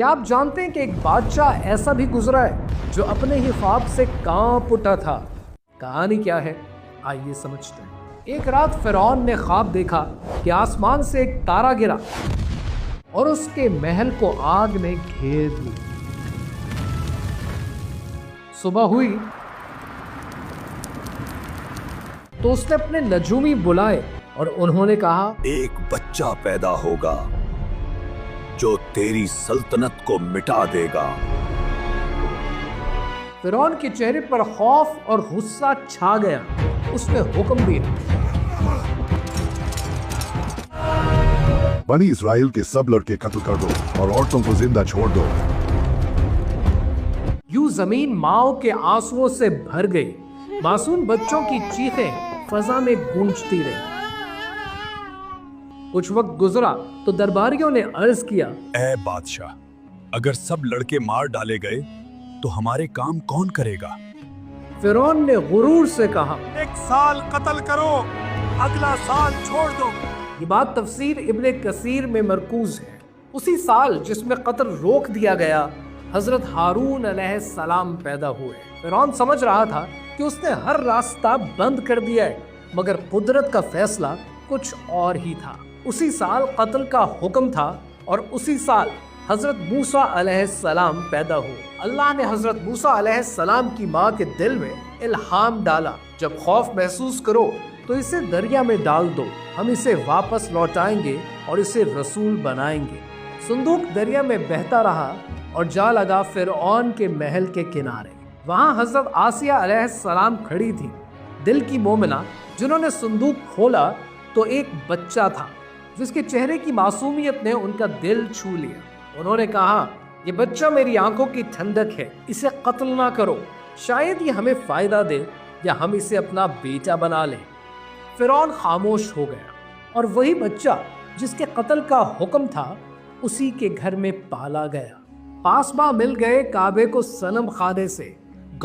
کیا آپ جانتے ہیں کہ ایک بادشاہ ایسا بھی گزرا ہے جو اپنے ہی خواب سے کانپ اٹھا تھا؟ کہانی کیا ہے آئیے سمجھتے ہیں۔ ایک رات فرعون نے خواب دیکھا کہ آسمان سے ایک تارا گرا اور اس کے محل کو آگ نے گھیر لی۔ صبح ہوئی تو اس نے اپنے نجومی بلائے اور انہوں نے کہا، ایک بچہ پیدا ہوگا جو تیری سلطنت کو مٹا دے گا۔ فرعون کے چہرے پر خوف اور غصہ چھا گیا۔ اس نے حکم دیا، بنی اسرائیل کے سب لڑکے قتل کر دو اور عورتوں کو زندہ چھوڑ دو۔ یوں زمین ماؤں کے آنسوؤں سے بھر گئی۔ معصوم بچوں کی چیخیں فضا میں گونجتی رہی۔ کچھ وقت گزرا تو درباریوں نے عرض کیا، اے بادشاہ، اگر سب لڑکے مار ڈالے گئے تو ہمارے کام کون کرے گا؟ فرعون نے غرور سے کہا، 1 سال قتل کرو، اگلا سال چھوڑ دو۔ یہ بات تفسیر ابن کثیر میں مرکوز ہے۔ اسی سال جس میں قتل روک دیا گیا، حضرت ہارون علیہ السلام پیدا ہوئے۔ فرعون سمجھ رہا تھا کہ اس نے ہر راستہ بند کر دیا ہے، مگر قدرت کا فیصلہ کچھ اور ہی تھا۔ اسی سال قتل کا حکم تھا اور اسی سال حضرت موسیٰ علیہ السلام پیدا ہوئے۔ اللہ نے حضرت موسیٰ علیہ السلام کی ماں کے دل میں الہام ڈالا، جب خوف محسوس کرو تو اسے دریا میں ڈال دو، ہم اسے واپس لوٹائیں گے اور اسے رسول بنائیں گے۔ صندوق دریا میں بہتا رہا اور جا لگا فرعون کے محل کے کنارے۔ وہاں حضرت آسیہ علیہ السلام کھڑی تھی، دل کی مومنہ، جنہوں نے صندوق کھولا تو ایک بچہ تھا جس کے چہرے کی معصومیت نے ان کا دل چھو لیا۔ انہوں نے کہا، یہ بچہ میری آنکھوں کی ٹھنڈک ہے، اسے قتل نہ کرو، شاید یہ ہمیں فائدہ دے یا ہم اسے اپنا بیٹا بنا لیں۔ فرعون خاموش ہو گیا اور وہی بچہ جس کے قتل کا حکم تھا اسی کے گھر میں پالا گیا۔ پاسباں مل گئے کعبے کو صنم خانے سے۔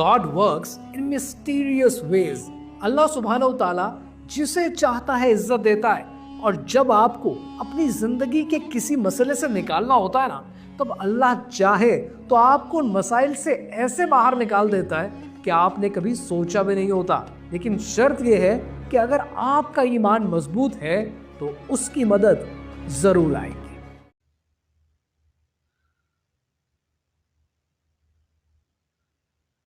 God works in mysterious ways۔ اللہ سبحانہ و تعالیٰ جسے چاہتا ہے عزت دیتا ہے، اور جب آپ کو اپنی زندگی کے کسی مسئلے سے نکالنا ہوتا ہے نا، تب اللہ چاہے تو آپ کو ان مسائل سے ایسے باہر نکال دیتا ہے کہ آپ نے کبھی سوچا بھی نہیں ہوتا۔ لیکن شرط یہ ہے کہ اگر آپ کا ایمان مضبوط ہے تو اس کی مدد ضرور آئے گی۔